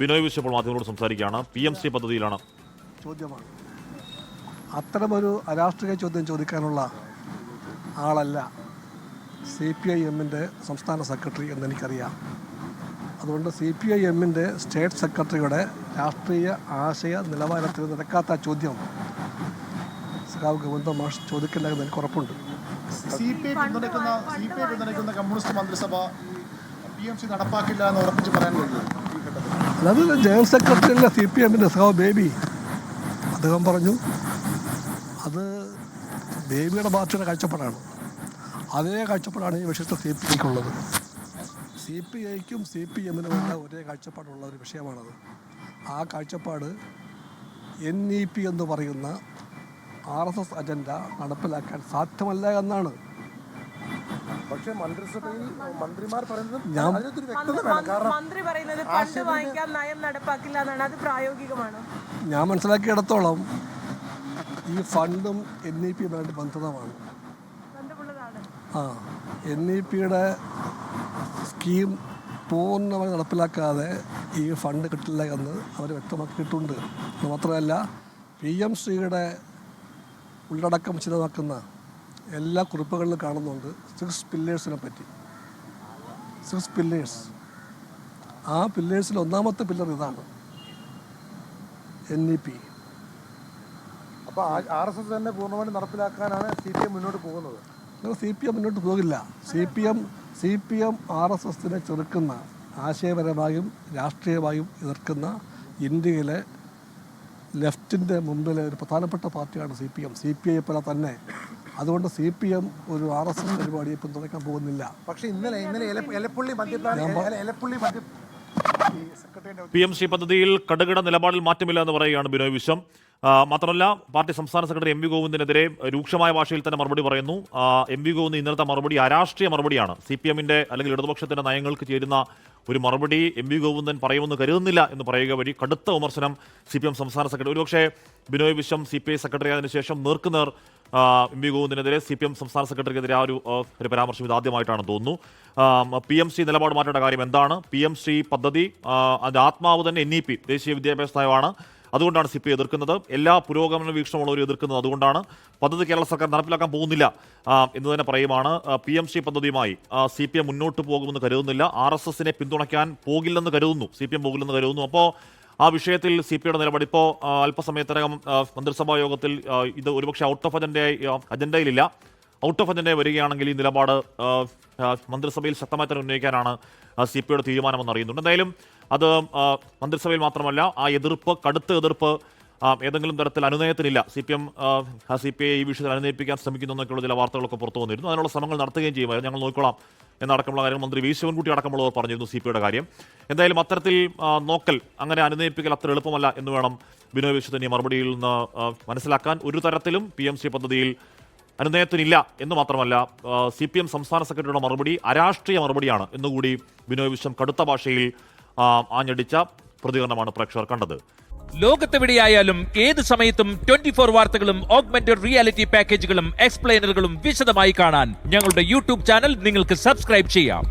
ബിനോയ് വിശ്വം ഇപ്പോൾ മാധ്യമങ്ങളോട് സംസാരിക്കുകയാണ്. PMC പദ്ധതിയിലാണ് ചോദ്യമാണ്. അത്തരമൊരു അരാഷ്ട്രീയ ചോദ്യം ചോദിക്കാനുള്ള ആളല്ല CPIMൻ്റെ സംസ്ഥാന സെക്രട്ടറി എന്നെനിക്കറിയാം. അതുകൊണ്ട് CPIMൻ്റെ സ്റ്റേറ്റ് സെക്രട്ടറിയുടെ രാഷ്ട്രീയ ആശയ നിലവാരത്തിൽ നിരക്കാത്ത ചോദ്യം സഖാവ് ഗോവിന്ദ മാഷ് ചോദിക്കില്ല എന്ന് എനിക്ക് ഉറപ്പുണ്ട്. CPI പിന്തുണയ്ക്കുന്ന കമ്മ്യൂണിസ്റ്റ് മന്ത്രിസഭ PMC നടപ്പാക്കില്ല എന്ന് ഉറപ്പിച്ച് പറയാൻ കഴിയും. അതായത് ജനറൽ സെക്രട്ടറിയല്ല CPIMൻ്റെ സഖാവ് ബേബി, അദ്ദേഹം പറഞ്ഞു അത് ബേബിയുടെ പാർട്ടിയുടെ കാഴ്ചപ്പാടാണ്. അതേ കാഴ്ചപ്പാടാണ് ഈ വിഷയത്തിൽ CPIക്കുള്ളത്. CPIക്കും CPIMനുമുള്ള ഒരേ കാഴ്ചപ്പാടുള്ള ഒരു വിഷയമാണത്. ആ കാഴ്ചപ്പാട് NEP എന്ന് പറയുന്ന RSS അജണ്ട നടപ്പിലാക്കാൻ സാധ്യമല്ല എന്നാണ്. പക്ഷേ മന്ത്രിസഭയിൽ മന്ത്രിമാർ പറയുന്നത് മന്ത്രി പറയുന്നത് ഫണ്ട് വാങ്ങിക്കാൻ നയം നടപ്പാക്കില്ല എന്നാണ്. അത് പ്രായോഗികമാണോ? ഞാൻ മനസ്സിലാക്കിയിടത്തോളം ഈ ഫണ്ടും NEPയുമായിട്ട് ബന്ധമാണ്. NEPയുടെ സ്കീം പൂർണ്ണമായി നടപ്പിലാക്കാതെ ഈ ഫണ്ട് കിട്ടില്ല എന്ന് അവർ വ്യക്തമാക്കിയിട്ടുണ്ട്. മാത്രമല്ല PMCയുടെ ഉള്ളടക്കം വിശദമാക്കുന്ന എല്ലാ കുറിപ്പുകളിലും കാണുന്നുണ്ട് 6 പില്ലേഴ്സിനെ പറ്റി. 6 പില്ലേഴ്സ്. ആ പില്ലേഴ്സിൽ ഒന്നാമത്തെ പില്ലർ ഇതാണ് NEP. അപ്പോൾ RSS തന്നെ പൂർണ്ണമായും നടപ്പിലാക്കാനാണ് CPM മുന്നോട്ട് പോകുന്നത്. CPM മുന്നോട്ട് പോകില്ല. CPM RSSനെ ചെറുക്കുന്ന, ആശയപരമായും രാഷ്ട്രീയമായും എതിർക്കുന്ന ഇന്ത്യയിലെ ലെഫ്റ്റിൻ്റെ മുമ്പിലെ ഒരു പ്രധാനപ്പെട്ട പാർട്ടിയാണ് CPM. CPI പോലെ തന്നെ. അതുകൊണ്ട് CPM ഒരു RSS പരിപാടിയെ പിന്തുണയ്ക്കാൻ പോകുന്നില്ല. പക്ഷേ ഇന്നലെ PMC പദ്ധതിയിൽ കടുകിട നിലപാടിൽ മാറ്റമില്ല എന്ന് പറയുകയാണ് ബിനോയ് വിശ്വം. മാത്രമല്ല പാർട്ടി സംസ്ഥാന സെക്രട്ടറി MV ഗോവിന്ദനെതിരെ രൂക്ഷമായ ഭാഷയിൽ തന്നെ മറുപടി പറയുന്നു. MV ഗോവിന്ദൻ ഇന്നലത്തെ മറുപടി അരാഷ്ട്രീയ മറുപടിയാണ്. CPMന്റെ അല്ലെങ്കിൽ ഇടതുപക്ഷത്തിന്റെ നയങ്ങൾക്ക് ചേരുന്ന ഒരു മറുപടി MV ഗോവിന്ദൻ പറയുമെന്ന് കരുതുന്നില്ല എന്ന് പറയുക വഴി കടുത്ത വിമർശനം CPM സംസ്ഥാന സെക്രട്ടറി. ഒരുപക്ഷെ ബിനോയ് വിശ്വം CPI സെക്രട്ടറി ആയതിനു ശേഷം നേർക്കുനേർ MV ഗോവിന്ദനെതിരെ CPM സംസ്ഥാന സെക്രട്ടറിക്കെതിരെ ആ ഒരു പരാമർശം ഇതാദ്യമായിട്ടാണ് തോന്നുന്നു. PMC നിലപാട് മാറ്റേണ്ട കാര്യം എന്താണ്? PMC പദ്ധതി അതിൻ്റെ ആത്മാവ് തന്നെ NEP ദേശീയ വിദ്യാഭ്യാസ നയമാണ്. അതുകൊണ്ടാണ് CPI എതിർക്കുന്നത്. എല്ലാ പുരോഗമന വീക്ഷണമുള്ളവരും എതിർക്കുന്നത് അതുകൊണ്ടാണ്. പദ്ധതി കേരള സർക്കാർ നടപ്പിലാക്കാൻ പോകുന്നില്ല എന്ന് തന്നെ പറയുമാണ്. PMC പദ്ധതിയുമായി CPM മുന്നോട്ട് പോകുമെന്ന് കരുതുന്നില്ല. RSSനെ പിന്തുണയ്ക്കാൻ പോകില്ലെന്ന് കരുതുന്നു. CPM പോകില്ലെന്ന് കരുതുന്നു. അപ്പോൾ ആ വിഷയത്തിൽ CPIയുടെ നിലപാട് ഇപ്പോൾ അല്പസമയത്തിനകം മന്ത്രിസഭാ യോഗത്തിൽ ഇത് ഒരുപക്ഷെ ഔട്ട് ഓഫ് അജണ്ടയിലില്ല. ഔട്ട് ഓഫ് അജണ്ടയിൽ വരികയാണെങ്കിൽ ഈ നിലപാട് മന്ത്രിസഭയിൽ ശക്തമായി തന്നെ ഉന്നയിക്കാനാണ് CPIയുടെ തീരുമാനമെന്ന് അറിയുന്നുണ്ട്. എന്തായാലും അത് മന്ത്രിസഭയിൽ മാത്രമല്ല, ആ എതിർപ്പ്, കടുത്ത എതിർപ്പ് ഏതെങ്കിലും തരത്തിൽ അനുനയത്തിനില്ല. CPI ഈ വിഷയത്തിൽ അനുനയിപ്പിക്കാൻ ശ്രമിക്കുന്നു എന്നൊക്കെയുള്ള ചില വാർത്തകളൊക്കെ പുറത്തു വന്നിരുന്നു. അതിനുള്ള ശ്രമങ്ങൾ നടത്തുകയും ചെയ്യുമായിരുന്നു. ഞങ്ങൾ നോക്കിക്കോളാം എന്നടക്കമുള്ള കാര്യം മന്ത്രി V ശിവൻകുട്ടി അടക്കമുള്ളവർ പറഞ്ഞിരുന്നു CPIയുടെ കാര്യം. എന്തായാലും അത്തരത്തിൽ നോക്കൽ, അങ്ങനെ അനുനയിപ്പിക്കൽ അത്ര എളുപ്പമല്ല എന്ന് വേണം ബിനോയ് വിശ്വത്തിന്റെ മറുപടിയിൽ നിന്ന് മനസ്സിലാക്കാൻ. ഒരു തരത്തിലും PMC പദ്ധതിയിൽ അനുനയത്തിനില്ല എന്ന് മാത്രമല്ല, CPM സംസ്ഥാന സെക്രട്ടറിയുടെ മറുപടി അരാഷ്ട്രീയ മറുപടിയാണ് എന്നുകൂടി ബിനോയ് വിശ്വം കടുത്ത ഭാഷയിൽ ആഞ്ഞടിച്ച പ്രതികരണമാണ് പ്രേക്ഷകർ കണ്ടത്. ലോകത്തെവിടെയായാലും ഏത് സമയത്തും 24 വാർത്തകളും ഓഗ്മെന്റഡ് റിയാലിറ്റി പാക്കേജുകളും എക്സ്പ്ലെയിനറുകളും വിശദമായി കാണാൻ ഞങ്ങളുടെ YouTube ചാനൽ നിങ്ങൾക്ക് സബ്സ്ക്രൈബ് ചെയ്യാം.